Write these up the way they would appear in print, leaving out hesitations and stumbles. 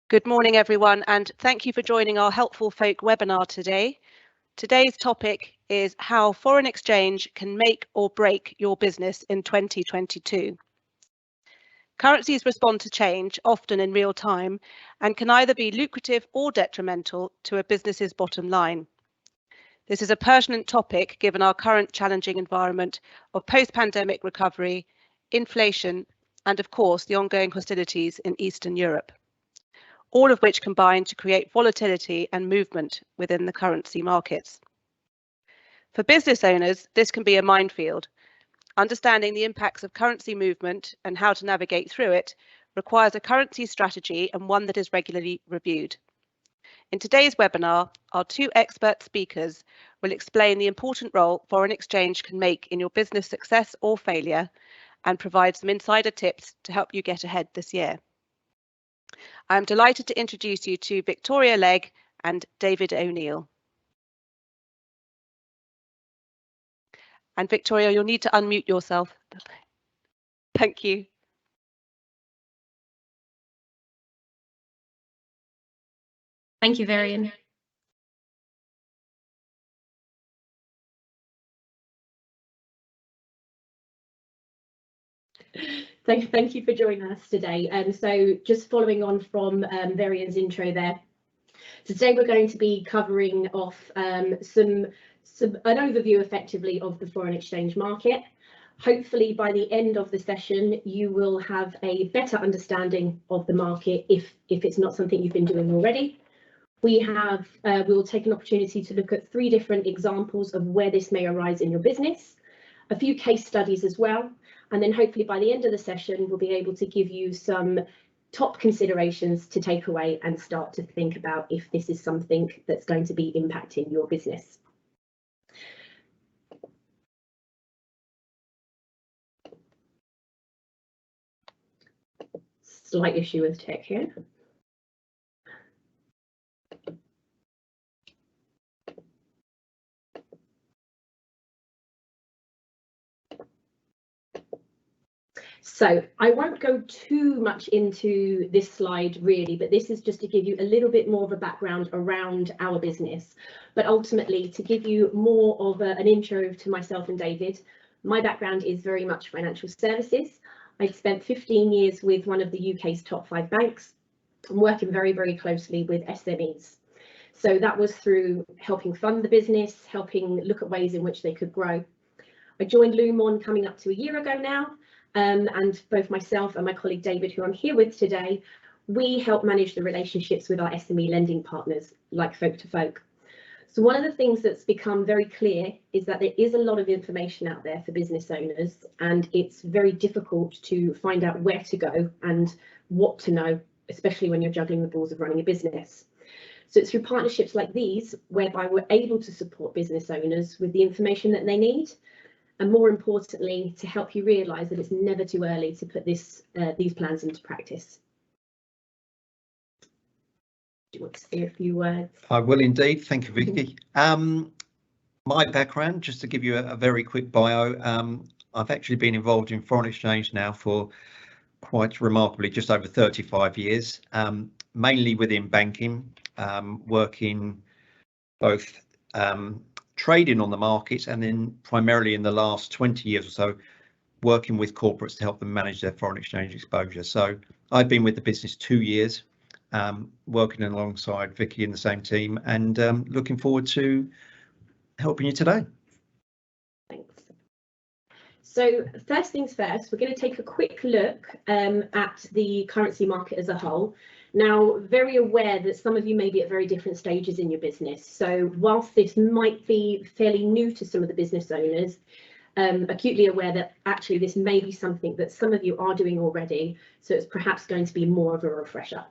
Good morning, everyone, and thank you for joining our Helpful Folk webinar today. Today's topic is how foreign exchange can make or break your business in 2022. Currencies respond to change, often in real time, and can either be lucrative or detrimental to a business's bottom line. This is a pertinent topic given our current challenging environment of post-pandemic recovery, inflation, and of course, the ongoing hostilities in Eastern Europe, all of which combine to create volatility and movement within the currency markets. For business owners, this can be a minefield. Understanding the impacts of currency movement and how to navigate through it requires a currency strategy and one that is regularly reviewed. In today's webinar, our two expert speakers will explain the important role foreign exchange can make in your business success or failure and provide some insider tips to help you get ahead this year. I am delighted to introduce you to Victoria Legg and David O'Neill. And Victoria, you'll need to unmute yourself. Thank you. Thank you, Varian. Thank you for joining us today. So just following on from Varian's intro there, today we're going to be covering off an overview effectively of the foreign exchange market. Hopefully by the end of the session you will have a better understanding of the market if it's not something you've been doing already. We'll take an opportunity to look at 3 different examples of where this may arise in your business, a few case studies as well, and then hopefully by the end of the session we'll be able to give you some top considerations to take away and start to think about if this is something that's going to be impacting your business. Slight issue with tech here. So I won't go too much into this slide really, but this is just to give you a little bit more of a background around our business, but ultimately to give you more of an intro to myself and David. My background is very much financial services. I've spent 15 years with one of the UK's top 5 banks. I'm working very, very closely with SMEs. So that was through helping fund the business, helping look at ways in which they could grow. I joined Lumon coming up to a year ago now. And both myself and my colleague David, who I'm here with today, we help manage the relationships with our SME lending partners like Folk to Folk. So one of the things that's become very clear is that there is a lot of information out there for business owners, and it's very difficult to find out where to go and what to know, especially when you're juggling the balls of running a business. So it's through partnerships like these whereby we're able to support business owners with the information that they need, and more importantly, to help you realise that it's never too early to put these plans into practice. Do you want to say a few words? I will indeed. Thank you, Vicky. My background, just to give you a very quick bio, I've actually been involved in foreign exchange now for quite remarkably just over 35 years, mainly within banking, working both trading on the markets and then primarily in the last 20 years or so working with corporates to help them manage their foreign exchange exposure. So I've been with the business 2 years, working alongside Vicky in the same team, and looking forward to helping you today. Thanks. So first things first, we're going to take a quick look at the currency market as a whole. Now, very aware that some of you may be at very different stages in your business. So whilst this might be fairly new to some of the business owners, acutely aware that actually this may be something that some of you are doing already. So it's perhaps going to be more of a refresher.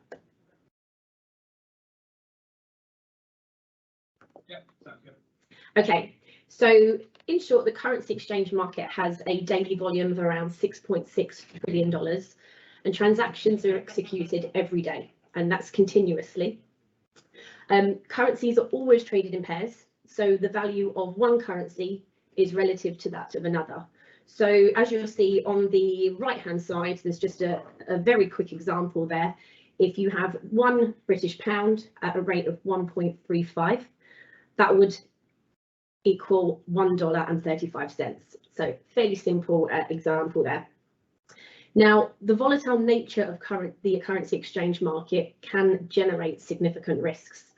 Yeah, sounds good. Okay, so in short, the currency exchange market has a daily volume of around $6.6 trillion. And transactions are executed every day, and that's continuously. Currencies are always traded in pairs, so the value of one currency is relative to that of another. So as you'll see on the right hand side, there's just a very quick example there. if you have £1 at a rate of 1.35, that would equal $1.35. So fairly simple example there. Now, the volatile nature of the currency exchange market can generate significant risks.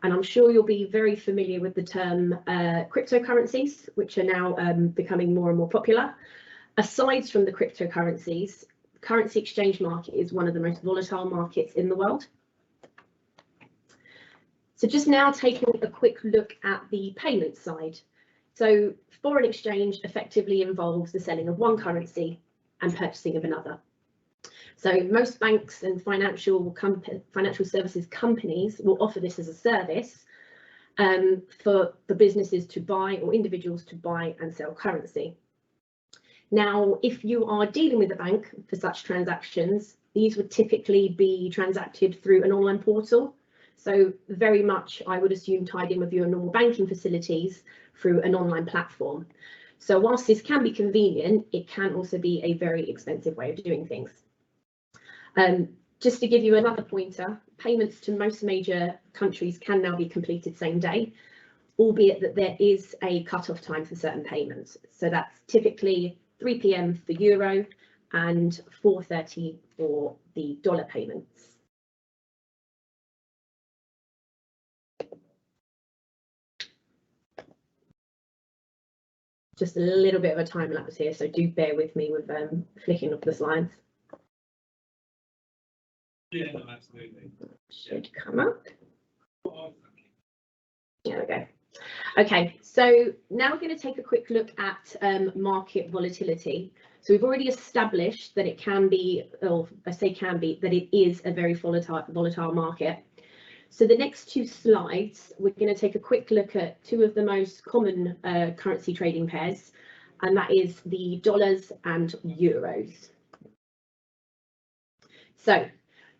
And I'm sure you'll be very familiar with the term cryptocurrencies, which are now becoming more and more popular. Aside from the cryptocurrencies, the currency exchange market is one of the most volatile markets in the world. So just now taking a quick look at the payment side. So foreign exchange effectively involves the selling of one currency and purchasing of another. So most banks and financial services companies will offer this as a service for businesses to buy or individuals to buy and sell currency. Now, if you are dealing with a bank for such transactions, these would typically be transacted through an online portal. So very much, I would assume, tied in with your normal banking facilities through an online platform. So whilst this can be convenient, it can also be a very expensive way of doing things. Just to give you another pointer, payments to most major countries can now be completed same day, albeit that there is a cut-off time for certain payments. So that's typically 3 p.m. for euro and 4:30 for the dollar payments. Just a little bit of a time lapse here, so do bear with me with flicking off the slides. Yeah, no, absolutely. Should come up. There we go. Okay, so now we're going to take a quick look at market volatility. So we've already established that it can be, or I say can be, that it is a very volatile market. So the next two slides, we're going to take a quick look at two of the most common currency trading pairs, and that is the dollars and euros. So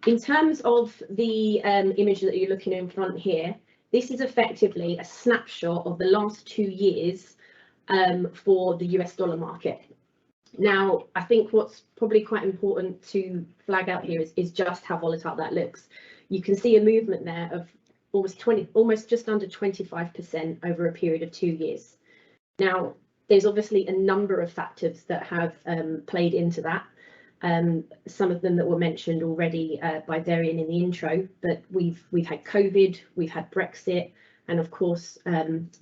in terms of the image that you're looking in front here, this is effectively a snapshot of the last 2 years for the US dollar market. Now, I think what's probably quite important to flag out here is just how volatile that looks. You can see a movement there of almost just under 25% over a period of 2 years. Now, there's obviously a number of factors that have played into that. Some of them that were mentioned already by Darian in the intro, but we've had COVID, we've had Brexit, and of course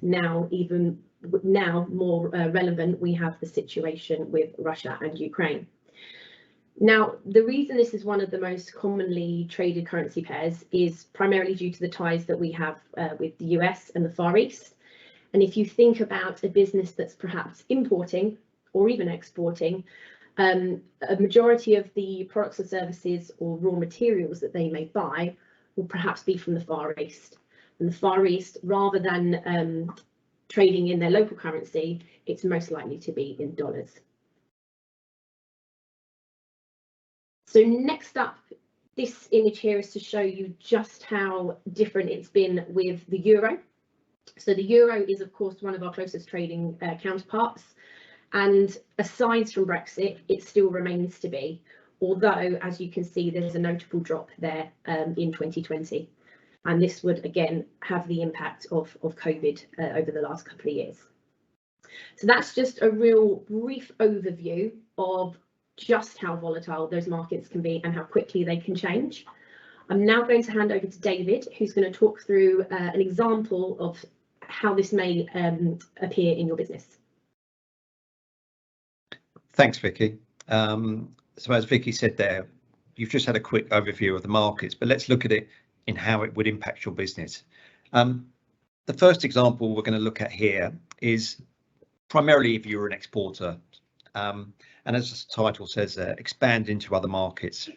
now more relevant, we have the situation with Russia and Ukraine. Now, the reason this is one of the most commonly traded currency pairs is primarily due to the ties that we have with the US and the Far East. And if you think about a business that's perhaps importing or even exporting, a majority of the products or services or raw materials that they may buy will perhaps be from the Far East. And the Far East, rather than trading in their local currency, it's most likely to be in dollars. So next up, this image here is to show you just how different it's been with the euro. So the euro is, of course, one of our closest trading counterparts. And aside from Brexit, it still remains to be, although, as you can see, there's a notable drop there in 2020. And this would, again, have the impact of COVID over the last couple of years. So that's just a real brief overview of just how volatile those markets can be and how quickly they can change. I'm now going to hand over to David, who's going to talk through an example of how this may appear in your business. Thanks, Vicky. So as Vicky said there, you've just had a quick overview of the markets, but let's look at it in how it would impact your business. The first example we're going to look at here is primarily if you're an exporter. And as the title says, expand into other markets.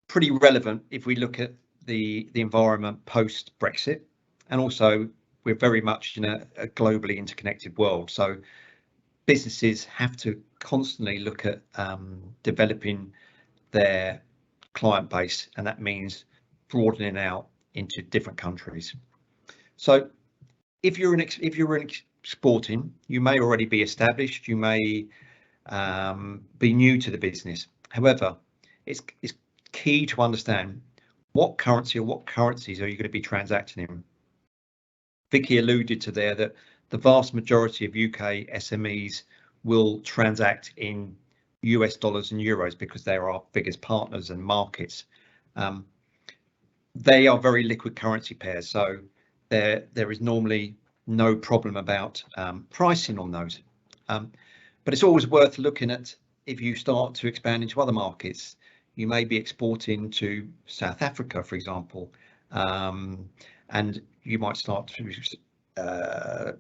Pretty relevant if we look at the environment post Brexit, and also we're very much in a globally interconnected world. So businesses have to constantly look at developing their client base, and that means broadening out into different countries. So if you're exporting, you may already be established, you may be new to the business. However, it's key to understand what currency or what currencies are you going to be transacting in. Vicky alluded to there that the vast majority of UK SMEs will transact in US dollars and euros because they're our biggest partners and markets. They are very liquid currency pairs, so there is normally no problem about pricing on those. But it's always worth looking at if you start to expand into other markets. You may be exporting to South Africa, for example, and you might start to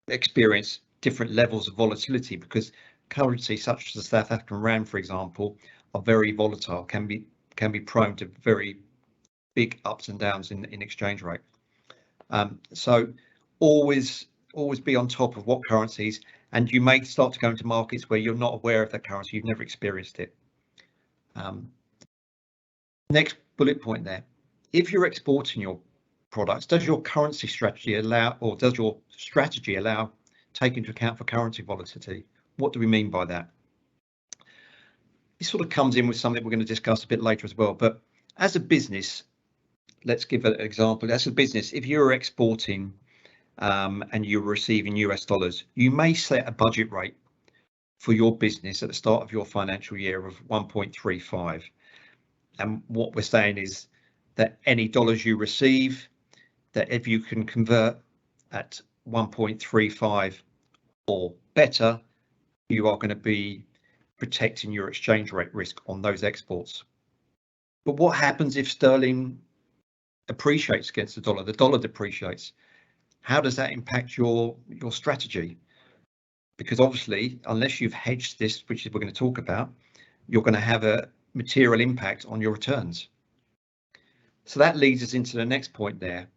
experience different levels of volatility because currencies such as the South African rand, for example, are very volatile, can be prone to very big ups and downs in exchange rate. So always be on top of what currencies, and you may start to go into markets where you're not aware of that currency, you've never experienced it. Next bullet point there, if you're exporting your products, does your currency strategy allow, or does your strategy allow take into account for currency volatility? What do we mean by that? This sort of comes in with something we're going to discuss a bit later as well, but as a business, let's give an example. As a business, if you're exporting and you're receiving US dollars, you may set a budget rate for your business at the start of your financial year of 1.35. And what we're saying is that any dollars you receive, that if you can convert at 1.35 or better, you are going to be protecting your exchange rate risk on those exports. But what happens if sterling appreciates against the dollar depreciates? How does that impact your strategy? Because obviously, unless you've hedged this, which we're going to talk about, you're going to have a material impact on your returns. So that leads us into the next point there.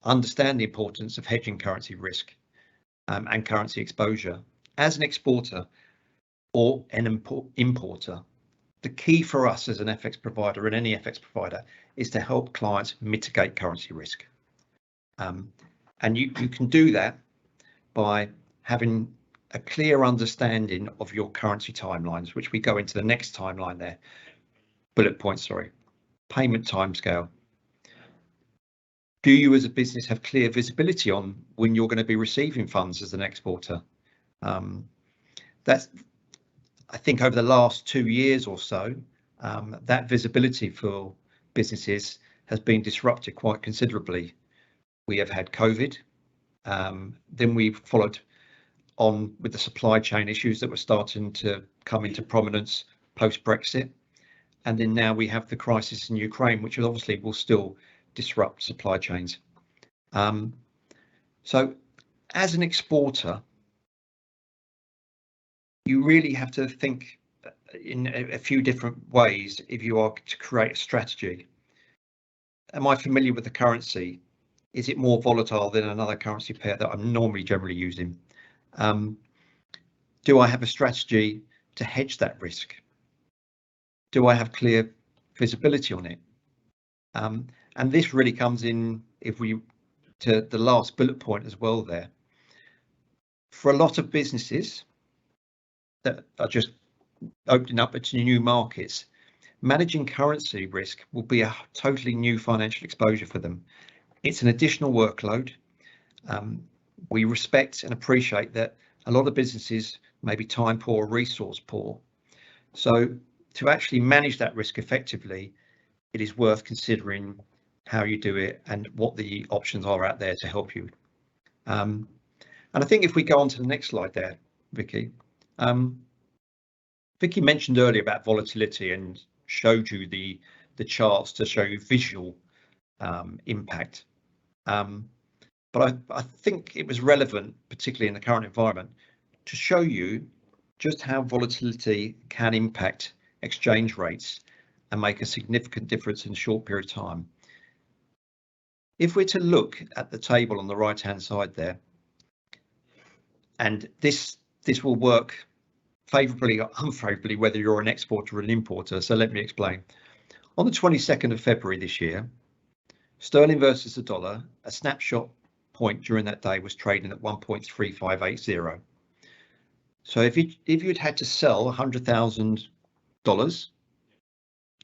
Understand the importance of hedging currency risk and currency exposure. As an exporter or an importer, the key for us as an FX provider and any FX provider is to help clients mitigate currency risk. And you can do that by having a clear understanding of your currency timelines, which we go into the next timeline there. Bullet point, sorry. Payment timescale. Do you as a business have clear visibility on when you're going to be receiving funds as an exporter? That's, I think, over the last 2 years or so, that visibility for businesses has been disrupted quite considerably. We have had COVID, then we followed on with the supply chain issues that were starting to come into prominence post-Brexit. And then now we have the crisis in Ukraine, which obviously will still disrupt supply chains. So as an exporter, you really have to think in a few different ways if you are to create a strategy. Am I familiar with the currency? Is it more volatile than another currency pair that I'm normally generally using? Do I have a strategy to hedge that risk? Do I have clear visibility on it? And this really comes in if we to the last bullet point as well there. For a lot of businesses that are just opening up into new markets, managing currency risk will be a totally new financial exposure for them. It's an additional workload. We respect and appreciate that a lot of businesses may be time poor, resource poor. So to actually manage that risk effectively, it is worth considering how you do it and what the options are out there to help you. And I think if we go on to the next slide there, Vicky. Vicky mentioned earlier about volatility and showed you the charts to show you visual impact. But I think it was relevant, particularly in the current environment, to show you just how volatility can impact exchange rates and make a significant difference in a short period of time. If we're to look at the table on the right hand side there, and this will work favourably or unfavourably whether you're an exporter or an importer, so let me explain. On the 22nd of February this year, sterling versus the dollar, a snapshot point during that day was trading at 1.3580. So if you'd had to sell $100,000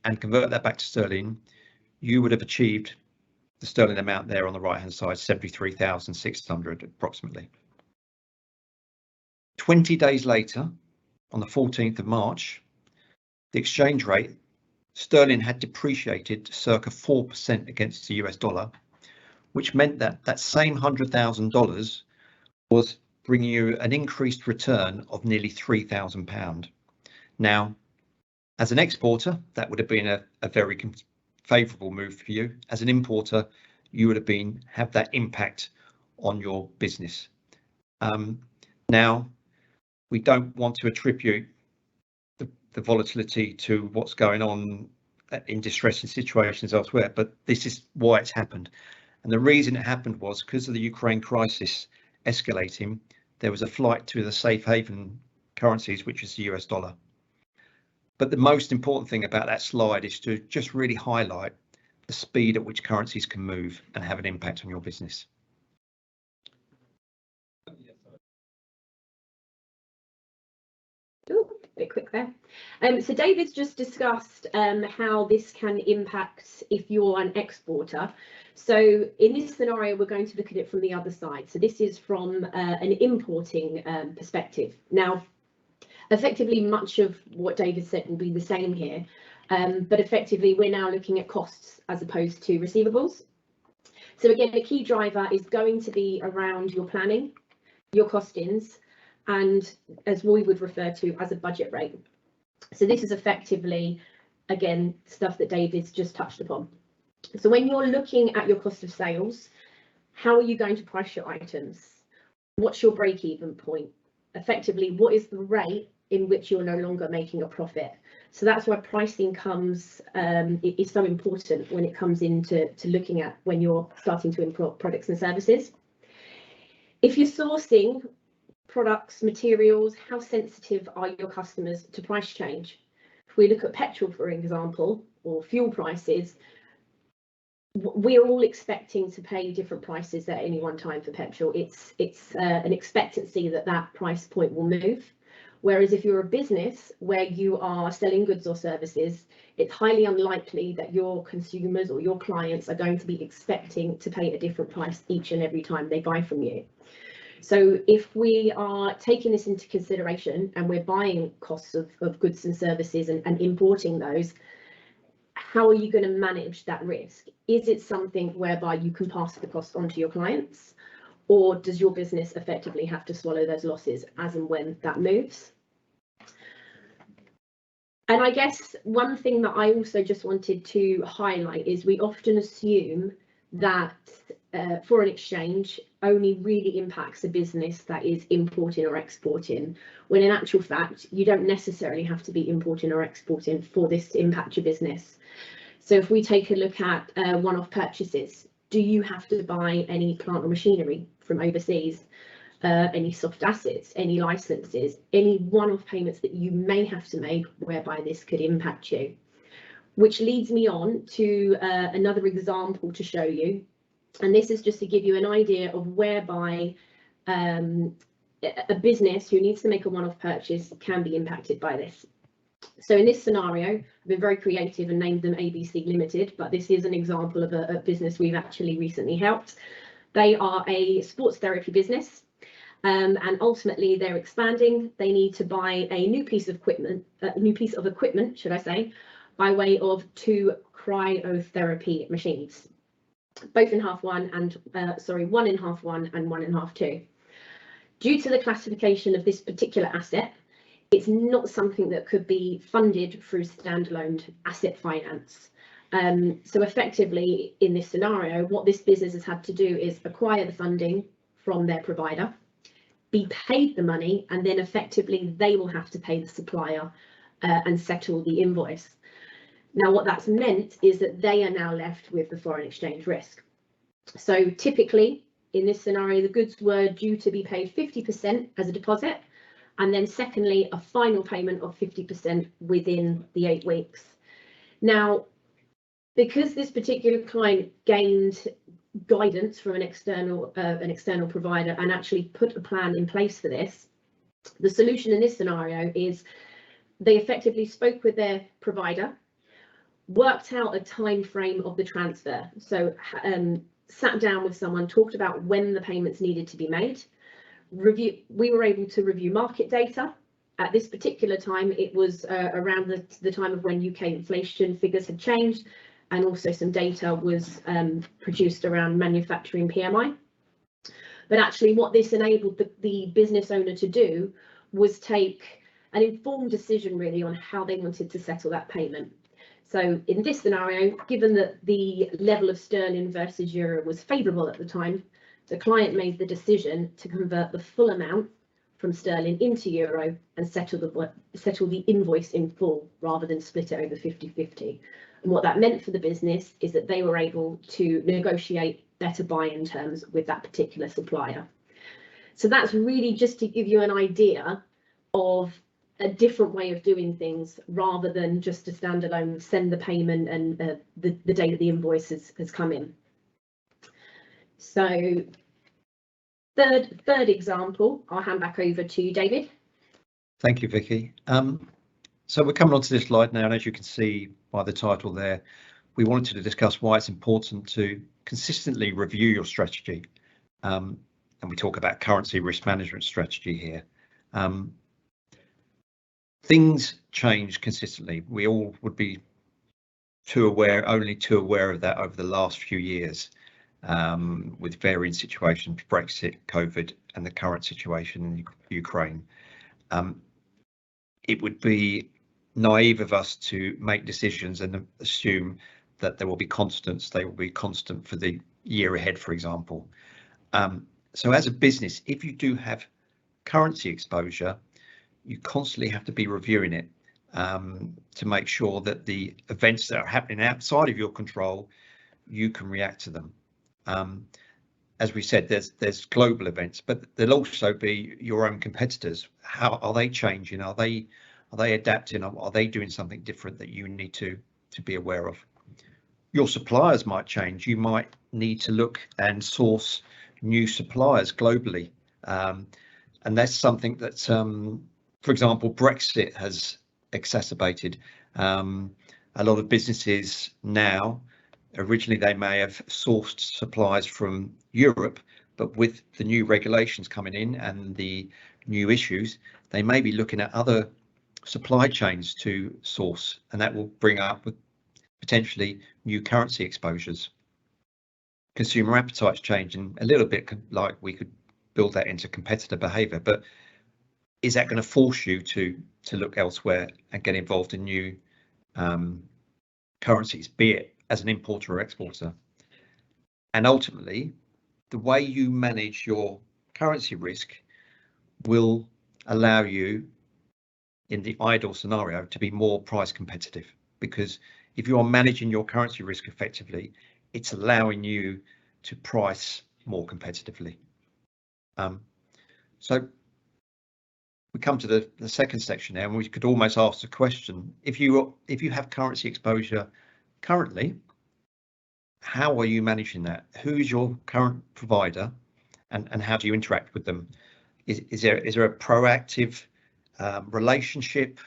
and convert that back to sterling, you would have achieved the sterling amount there on the right hand side, 73,600 approximately. 20 days later, on the 14th of March, the exchange rate, sterling had depreciated circa 4% against the US dollar, which meant that that same $100,000 was bringing you an increased return of nearly £3,000. Now, as an exporter, that would have been a very favourable move for you. As an importer, you would have have that impact on your business. Now, we don't want to attribute the volatility to what's going on in distressing situations elsewhere, but this is why it's happened. And the reason it happened was because of the Ukraine crisis escalating, there was a flight to the safe haven currencies, which is the US dollar. But the most important thing about that slide is to just really highlight the speed at which currencies can move and have an impact on your business. Ooh, a bit quick there. So David's just discussed how this can impact if you're an exporter. So in this scenario, we're going to look at it from the other side. So this is from an importing perspective. Now, effectively, much of what David said will be the same here, but effectively, we're now looking at costs as opposed to receivables. So again, the key driver is going to be around your planning, your costings, and as we would refer to as a budget rate. So this is effectively, again, stuff that David's just touched upon. So when you're looking at your cost of sales, how are you going to price your items? What's your break-even point? Effectively, what is the rate in which you're no longer making a profit? So that's why pricing comes, it is so important when it comes into looking at when you're starting to import products and services. If you're sourcing products, materials, how sensitive are your customers to price change? If we look at petrol, for example, or fuel prices, we're all expecting to pay different prices at any one time for petrol. It's an expectancy that that price point will move. Whereas if you're a business where you are selling goods or services, it's highly unlikely that your consumers or your clients are going to be expecting to pay a different price each and every time they buy from you. So if we are taking this into consideration and we're buying costs of goods and services and importing those, how are you going to manage that risk? Is it something whereby you can pass the cost on to your clients, or does your business effectively have to swallow those losses as and when that moves? And I guess one thing that I also just wanted to highlight is we often assume that foreign exchange only really impacts a business that is importing or exporting, when in actual fact, you don't necessarily have to be importing or exporting for this to impact your business. So if we take a look at one-off purchases, do you have to buy any plant or machinery from overseas, any soft assets, any licenses, any one-off payments that you may have to make whereby this could impact you? Which leads me on to another example to show you. And this is just to give you an idea of whereby a business who needs to make a one-off purchase can be impacted by this. So in this scenario, I've been very creative and named them ABC Limited, but this is an example of a business we've actually recently helped. They are a sports therapy business, and ultimately they're expanding. They need to buy a new piece of equipment, should I say, by way of 2 cryotherapy machines, both in half one and one in half one and one in half two. Due to the classification of this particular asset, it's not something that could be funded through standalone asset finance. So effectively, in this scenario, what this business has had to do is acquire the funding from their provider, be paid the money, and then effectively they will have to pay the supplier and settle the invoice. Now, what that's meant is that they are now left with the foreign exchange risk. So typically, in this scenario, the goods were due to be paid 50% as a deposit, and then secondly, a final payment of 50% within the 8 weeks. Now, because this particular client gained guidance from an external provider and actually put a plan in place for this, the solution in this scenario is they effectively spoke with their provider, worked out a time frame of the transfer. So sat down with someone, talked about when the payments needed to be made. We were able to review market data. At this particular time, it was around the time of when UK inflation figures had changed, and also some data was produced around manufacturing PMI. But actually what this enabled the business owner to do was take an informed decision really on how they wanted to settle that payment. So in this scenario, given that the level of sterling versus euro was favourable at the time, the client made the decision to convert the full amount from sterling into euro and settle the invoice in full rather than split it over 50-50. And what that meant for the business is that they were able to negotiate better buy-in terms with that particular supplier. So that's really just to give you an idea of a different way of doing things rather than just a standalone send the payment and the day that the invoice has come in. So third example, I'll hand back over to David. Thank you, Vicky. So we're coming on to this slide now, and as you can see by the title there, we wanted to discuss why it's important to consistently review your strategy. And we talk about currency risk management strategy here. Things change consistently. We all would be only too aware of that over the last few years, with varying situations, Brexit, COVID, and the current situation in Ukraine. It would be naive of us to make decisions and assume that there will be constants. They will be constant for the year ahead, for example. So as a business, if you do have currency exposure, you constantly have to be reviewing it to make sure that the events that are happening outside of your control, you can react to them. As we said, there's global events, but there'll also be your own competitors. How are they changing? Are they adapting? Are they doing something different that you need to be aware of? Your suppliers might change. You might need to look and source new suppliers globally, and that's something that, for example, Brexit has exacerbated. A lot of businesses now, originally they may have sourced supplies from Europe, but with the new regulations coming in and the new issues, they may be looking at other supply chains to source, and that will bring up with potentially new currency exposures. Consumer appetite's changing a little bit, like we could build that into competitor behavior, but is that going to force you to look elsewhere and get involved in new currencies, be it as an importer or exporter? And ultimately, the way you manage your currency risk will allow you, in the ideal scenario, to be more price competitive, because if you are managing your currency risk effectively, it's allowing you to price more competitively. So we come to the second section now, and we could almost ask the question: if you have currency exposure currently, how are you managing that? Who is your current provider, and how do you interact with them? Is there a proactive relationship?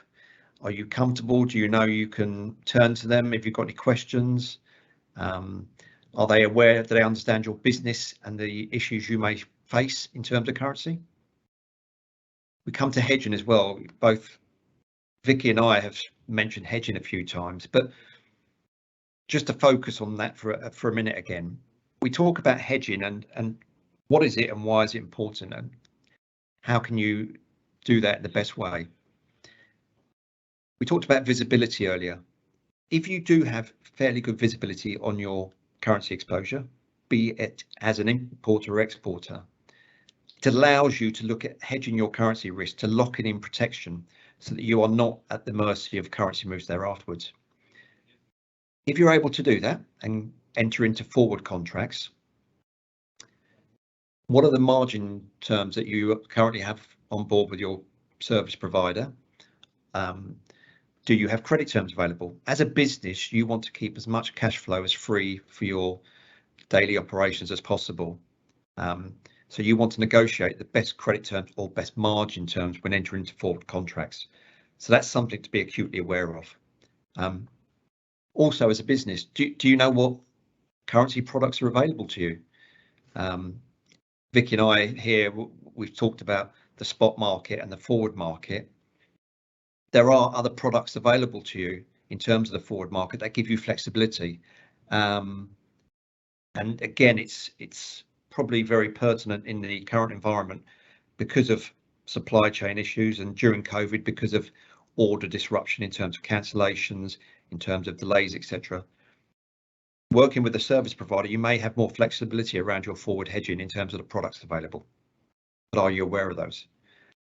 Are you comfortable? Do you know you can turn to them if you've got any questions? Are they aware? Do they understand your business and the issues you may face in terms of currency? We come to hedging as well. Both Vicky and I have mentioned hedging a few times, but just to focus on that for a minute again, we talk about hedging and what is it and why is it important, and how can you do that in the best way? We talked about visibility earlier. If you do have fairly good visibility on your currency exposure, be it as an importer or exporter, it allows you to look at hedging your currency risk to lock in protection so that you are not at the mercy of currency moves there afterwards. If you're able to do that and enter into forward contracts, what are the margin terms that you currently have on board with your service provider? Do you have credit terms available? As a business, you want to keep as much cash flow as free for your daily operations as possible. So you want to negotiate the best credit terms or best margin terms when entering into forward contracts. So that's something to be acutely aware of. Also, as a business, do you know what currency products are available to you? Vicky and I here, we've talked about the spot market and the forward market. There are other products available to you in terms of the forward market that give you flexibility. And again, it's probably very pertinent in the current environment because of supply chain issues and during COVID because of order disruption in terms of cancellations, in terms of delays, etc. Working with a service provider, you may have more flexibility around your forward hedging in terms of the products available. But are you aware of those?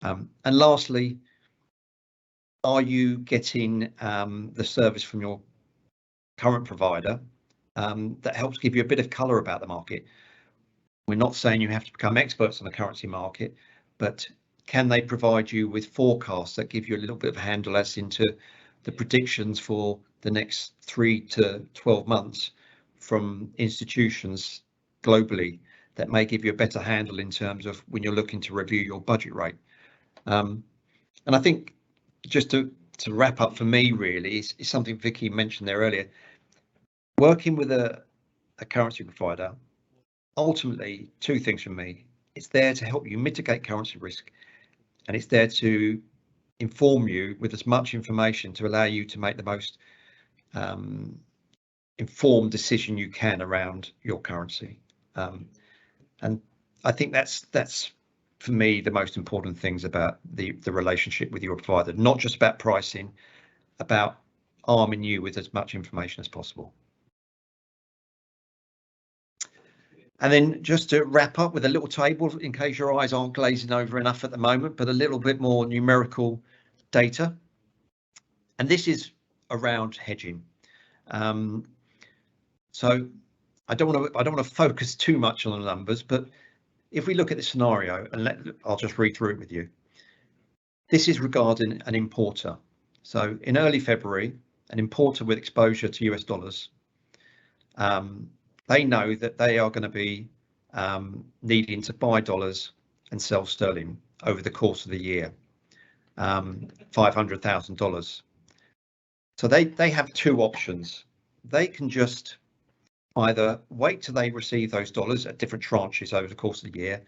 And lastly, are you getting the service from your current provider that helps give you a bit of colour about the market? We're not saying you have to become experts on the currency market, but can they provide you with forecasts that give you a little bit of a handle as into the predictions for the next 3 to 12 months from institutions globally that may give you a better handle in terms of when you're looking to review your budget rate? And I think just to wrap up for me really is something Vicky mentioned there earlier. Working with a currency provider, ultimately two things from me. It's there to help you mitigate currency risk, and it's there to inform you with as much information to allow you to make the most informed decision you can around your currency. And I think that's for me the most important things about the relationship with your provider, not just about pricing, about arming you with as much information as possible. And then just to wrap up with a little table, in case your eyes aren't glazing over enough at the moment, but a little bit more numerical data. And this is around hedging. So I don't want to focus too much on the numbers, but if we look at the scenario, and I'll just read through it with you. This is regarding an importer. So in early February, an importer with exposure to US dollars, they know that they are going to be needing to buy dollars and sell sterling over the course of the year, $500,000. So they have two options. They can just either wait till they receive those dollars at different tranches over the course of the year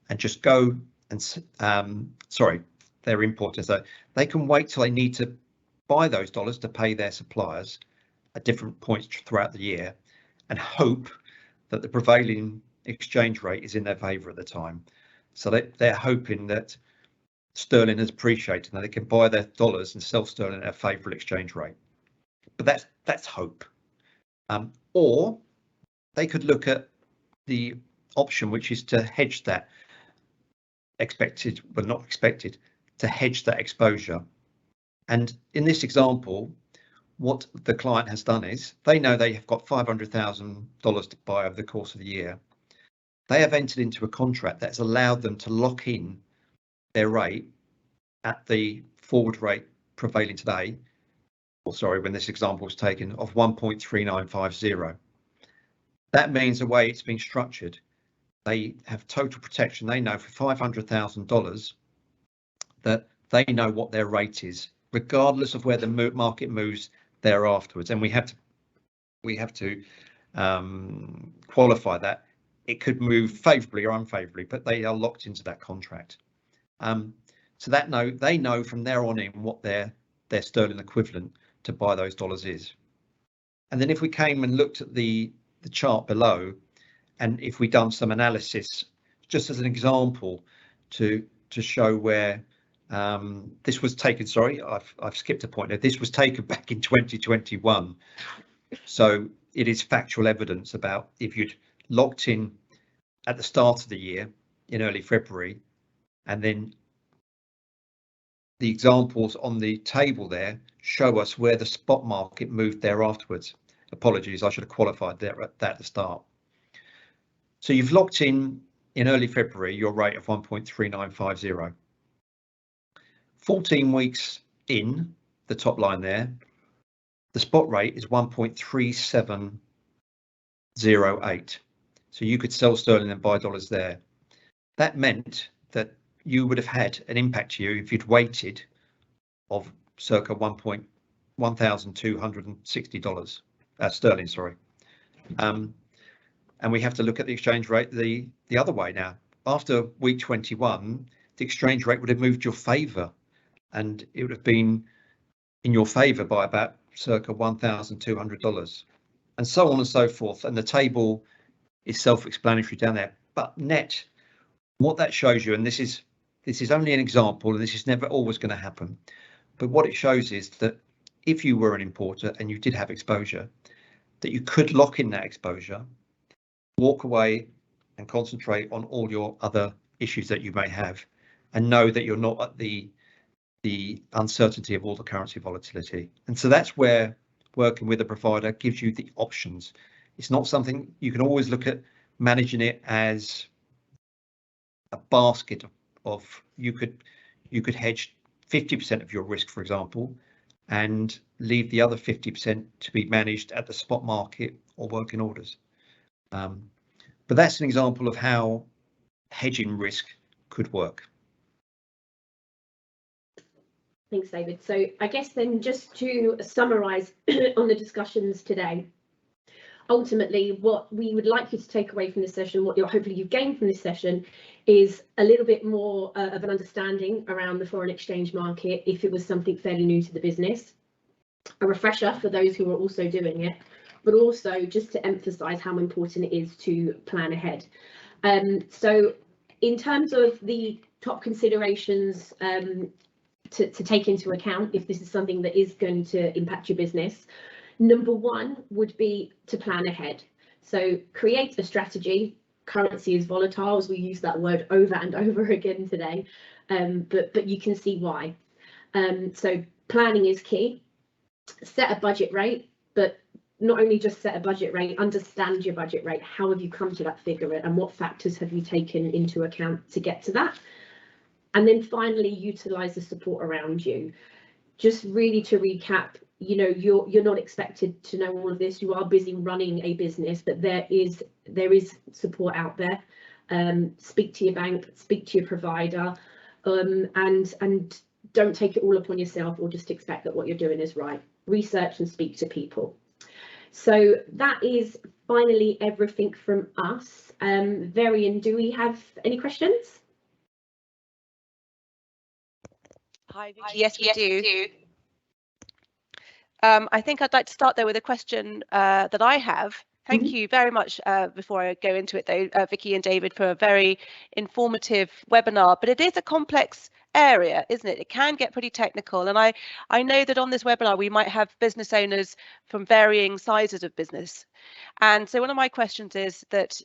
and just go and, sorry, they're importers, so they can wait till they need to buy those dollars to pay their suppliers at different points throughout the year and hope that the prevailing exchange rate is in their favour at the time. So they're hoping that sterling is appreciated and they can buy their dollars and sell sterling at a favourable exchange rate. But that's hope. Or they could look at the option, which is to hedge that expected, but not expected, to hedge that exposure. And in this example, what the client has done is they know they have got $500,000 to buy over the course of the year. They have entered into a contract that's allowed them to lock in their rate at the forward rate prevailing today, or sorry, when this example was taken, of 1.3950. That means the way it's been structured, they have total protection. They know for $500,000 that they know what their rate is, regardless of where the market moves there afterwards. And we have to qualify that. It could move favourably or unfavourably, but they are locked into that contract. So that they know from there on in what their sterling equivalent to buy those dollars is. And then if we came and looked at the chart below, and if we done some analysis, just as an example, to show where this was taken. Sorry, I've skipped a point there. This was taken back in 2021. So it is factual evidence about if you'd locked in at the start of the year in early February, and then the examples on the table there show us where the spot market moved there afterwards. Apologies, I should have qualified that at the start. So you've locked in early February your rate of 1.3950. 14 weeks in, the top line there, the spot rate is 1.3708. So you could sell sterling and buy dollars there. That meant that you would have had an impact to you if you'd waited of circa 1.3950 $1,260 sterling, sorry. And we have to look at the exchange rate the other way now. After week 21, the exchange rate would have moved your favour, and it would have been in your favour by about circa $1,200, and so on and so forth. And the table is self-explanatory down there. But net, what that shows you, and this is only an example, and this is never always going to happen, but what it shows is that if you were an importer and you did have exposure, that you could lock in that exposure, walk away and concentrate on all your other issues that you may have, and know that you're not at the uncertainty of all the currency volatility. And so that's where working with a provider gives you the options. It's not something you can always look at managing it as a basket of you could hedge 50% of your risk, for example, and leave the other 50% to be managed at the spot market or working orders. But that's an example of how hedging risk could work. Thanks, David. So I guess then, just to summarise on the discussions today, ultimately what we would like you to take away from this session, what hopefully you've gained from this session, is a little bit more of an understanding around the foreign exchange market if it was something fairly new to the business, a refresher for those who are also doing it, but also just to emphasise how important it is to plan ahead. So in terms of the top considerations to take into account if this is something that is going to impact your business, number one would be to plan ahead. So create a strategy. Currency is volatile, as we use that word over and over again today, but you can see why. So planning is key. Set a budget rate, but not only just set a budget rate, understand your budget rate. How have you come to that figure, and what factors have you taken into account to get to that? And then finally, utilize the support around you. Just really to recap, you know, you're not expected to know all of this. You are busy running a business, but there is support out there. Speak to your bank, speak to your provider, and don't take it all upon yourself or just expect that what you're doing is right. Research and speak to people. So that is finally everything from us. Varian, do we have any questions? Hi, Vicky. Yes, we do. I think I'd like to start there with a question that I have. Thank you very much, before I go into it though, Vicky and David, for a very informative webinar, but it is a complex area, isn't it? It can get pretty technical, and I know that on this webinar we might have business owners from varying sizes of business, and so one of my questions is that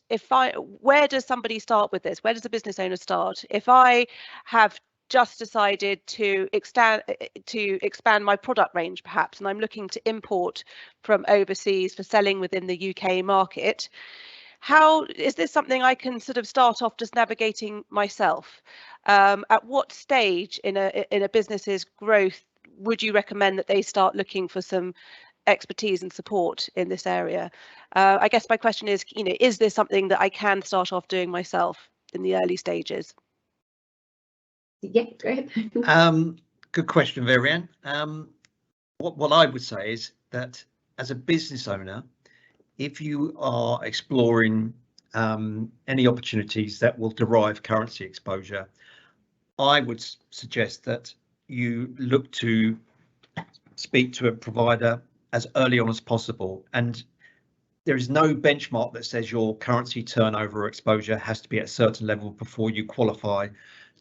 where does somebody start with this? Where does a business owner start? If I have just decided to expand my product range, perhaps, and I'm looking to import from overseas for selling within the UK market, how is this something I can sort of start off just navigating myself? At what stage in a business's growth would you recommend that they start looking for some expertise and support in this area? I guess my question is, you know, is this something that I can start off doing myself in the early stages? Yeah, go ahead. Good question, Varian. What I would say is that as a business owner, if you are exploring any opportunities that will derive currency exposure, I would suggest that you look to speak to a provider as early on as possible. And there is no benchmark that says your currency turnover or exposure has to be at a certain level before you qualify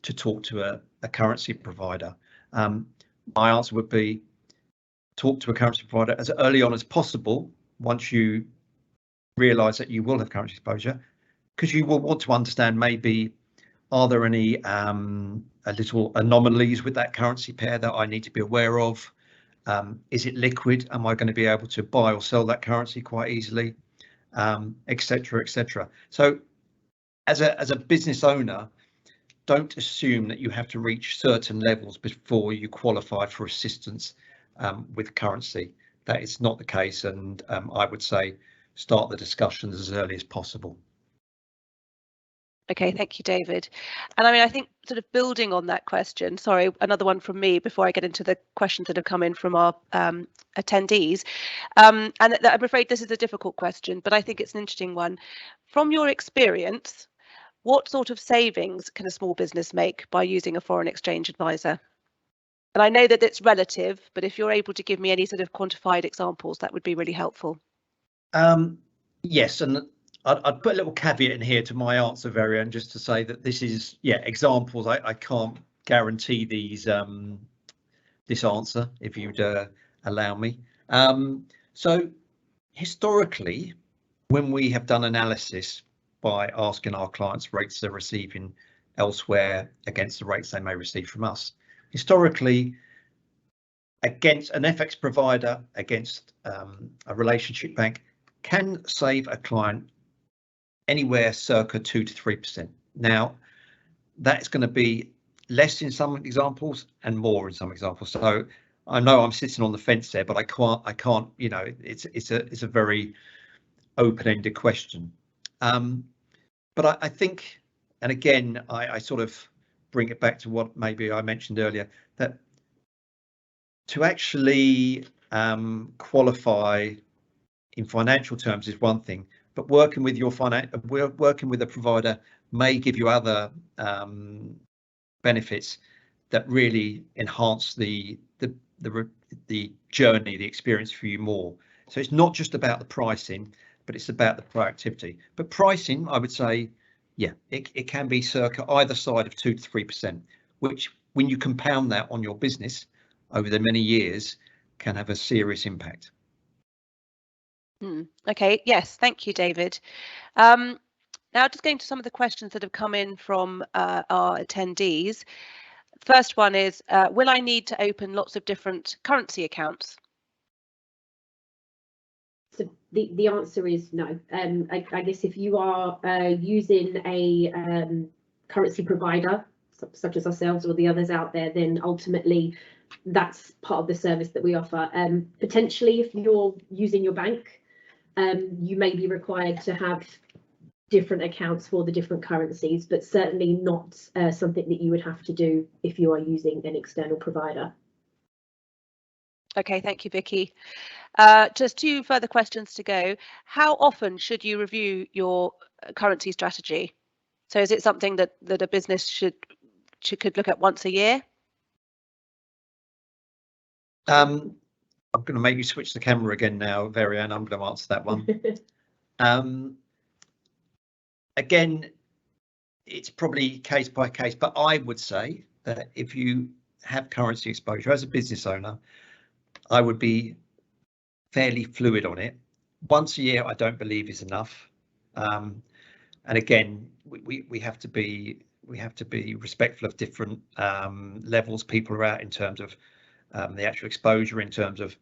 to talk to a currency provider. My answer would be talk to a currency provider as early on as possible once you realise that you will have currency exposure, because you will want to understand maybe, are there any little anomalies with that currency pair that I need to be aware of? Is it liquid? Am I going to be able to buy or sell that currency quite easily, etc., etc. So as a business owner, don't assume that you have to reach certain levels before you qualify for assistance with currency. That is not the case, and I would say start the discussions as early as possible. Okay, thank you, David. And I mean, I think sort of building on that question, sorry, another one from me before I get into the questions that have come in from our attendees. And I'm afraid this is a difficult question, but I think it's an interesting one. From your experience, what sort of savings can a small business make by using a foreign exchange advisor? And I know that it's relative, but if you're able to give me any sort of quantified examples, that would be really helpful. Yes, and I'd put a little caveat in here to my answer, Varian, just to say that this is, examples. I can't guarantee these this answer, if you'd allow me. So historically, when we have done analysis by asking our clients rates they're receiving elsewhere against the rates they may receive from us, historically, against an FX provider, against a relationship bank, can save a client anywhere circa 2 to 3%. Now, that's going to be less in some examples and more in some examples. So I know I'm sitting on the fence there, but I can't. You know, it's a very open-ended question. But I think, and again, I sort of bring it back to what maybe I mentioned earlier, that to actually qualify in financial terms is one thing, but working with working with a provider may give you other benefits that really enhance the journey, the experience for you more. So it's not just about the pricing, but it's about the proactivity. But pricing, I would say, it can be circa either side of 2 to 3%, which when you compound that on your business over the many years can have a serious impact. Okay, yes, thank you, David. Now just going to some of the questions that have come in from our attendees. First one is, will I need to open lots of different currency accounts? So the answer is no. I guess if you are using a currency provider such as ourselves or the others out there, then ultimately that's part of the service that we offer. Potentially, if you're using your bank, you may be required to have different accounts for the different currencies, but certainly not something that you would have to do if you are using an external provider. Okay, thank you, Vicky. Just 2 further questions to go. How often should you review your currency strategy? So is it something that a business could look at once a year? I'm going to make you switch the camera again now, Varian. I'm going to answer that one. Again, it's probably case by case, but I would say that if you have currency exposure as a business owner, I would be fairly fluid on it. Once a year, I don't believe is enough. And again, we have to be respectful of different levels people are at in terms of the actual exposure, in terms of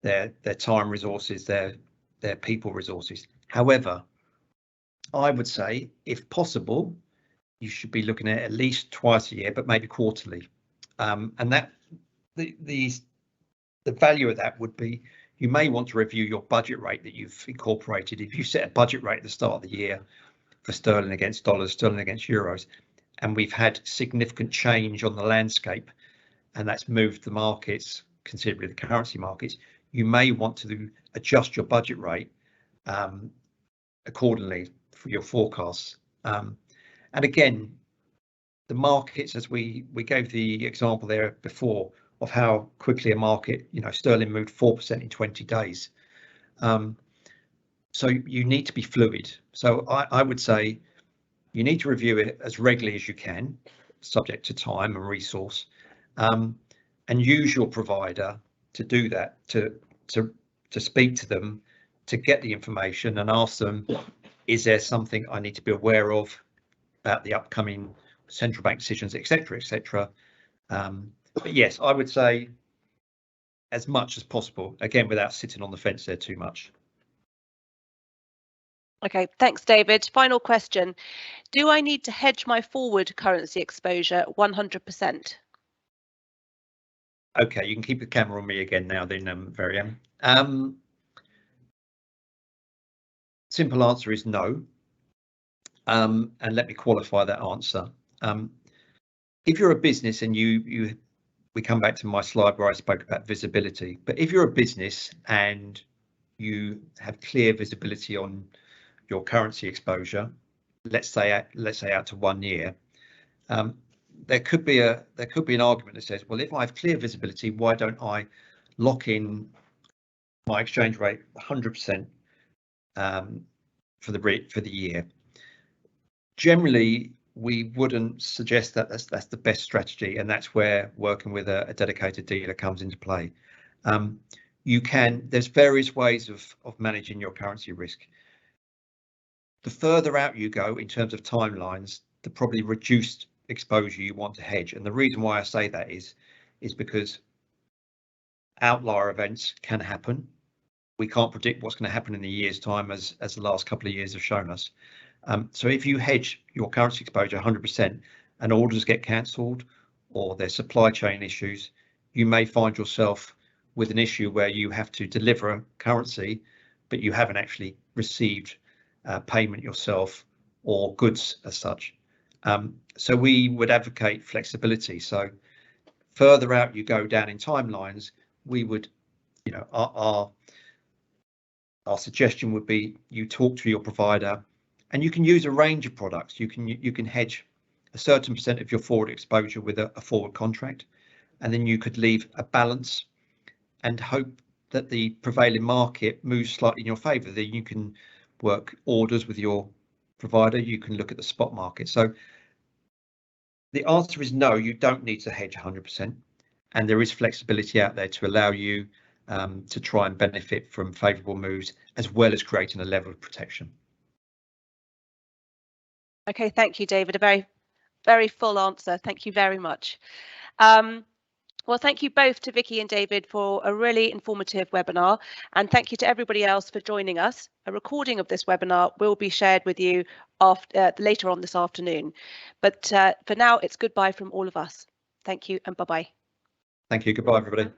their time resources, their people resources. However, I would say, if possible, you should be looking at least twice a year, but maybe quarterly. And that the value of that would be, you may want to review your budget rate that you've incorporated. If you set a budget rate at the start of the year for sterling against dollars, sterling against euros, and we've had significant change on the landscape, and that's moved the markets considerably, the currency markets, you may want to adjust your budget rate accordingly for your forecasts. And again, the markets, as we gave the example there before of how quickly a market, sterling moved 4% in 20 days. So you need to be fluid. So I would say you need to review it as regularly as you can, subject to time and resource, and use your provider to do that, to speak to them, to get the information and ask them, is there something I need to be aware of about the upcoming central bank decisions, etc., etc. But yes, I would say as much as possible, again, without sitting on the fence there too much. Okay, thanks, David. Final question. Do I need to hedge my forward currency exposure 100%? Okay, you can keep the camera on me again now then, Varian. Simple answer is no. And let me qualify that answer. If you're a business and we come back to my slide where I spoke about visibility, but if you're a business and you have clear visibility on your currency exposure, let's say out to 1 year, there could be an argument that says, well, if I have clear visibility, why don't I lock in my exchange rate 100% for the year? Generally, we wouldn't suggest that that's the best strategy, and that's where working with a dedicated dealer comes into play. There's various ways of managing your currency risk. The further out you go in terms of timelines, the probably reduced exposure you want to hedge. And the reason why I say that is because outlier events can happen. We can't predict what's going to happen in a year's time, as the last couple of years have shown us. So if you hedge your currency exposure 100% and orders get cancelled or there's supply chain issues, you may find yourself with an issue where you have to deliver currency, but you haven't actually received payment yourself or goods as such. So we would advocate flexibility. So further out you go down in timelines, we would, our suggestion would be you talk to your provider, and you can use a range of products. You can hedge a certain percent of your forward exposure with a forward contract, and then you could leave a balance and hope that the prevailing market moves slightly in your favour. Then you can work orders with your provider. You can look at the spot market. So the answer is no, you don't need to hedge 100%, and there is flexibility out there to allow you to try and benefit from favourable moves, as well as creating a level of protection. Okay, thank you, David. A very, very full answer. Thank you very much. Well, thank you both to Vicky and David for a really informative webinar, and thank you to everybody else for joining us. A recording of this webinar will be shared with you later on this afternoon. But for now, it's goodbye from all of us. Thank you and bye-bye. Thank you. Goodbye, everybody.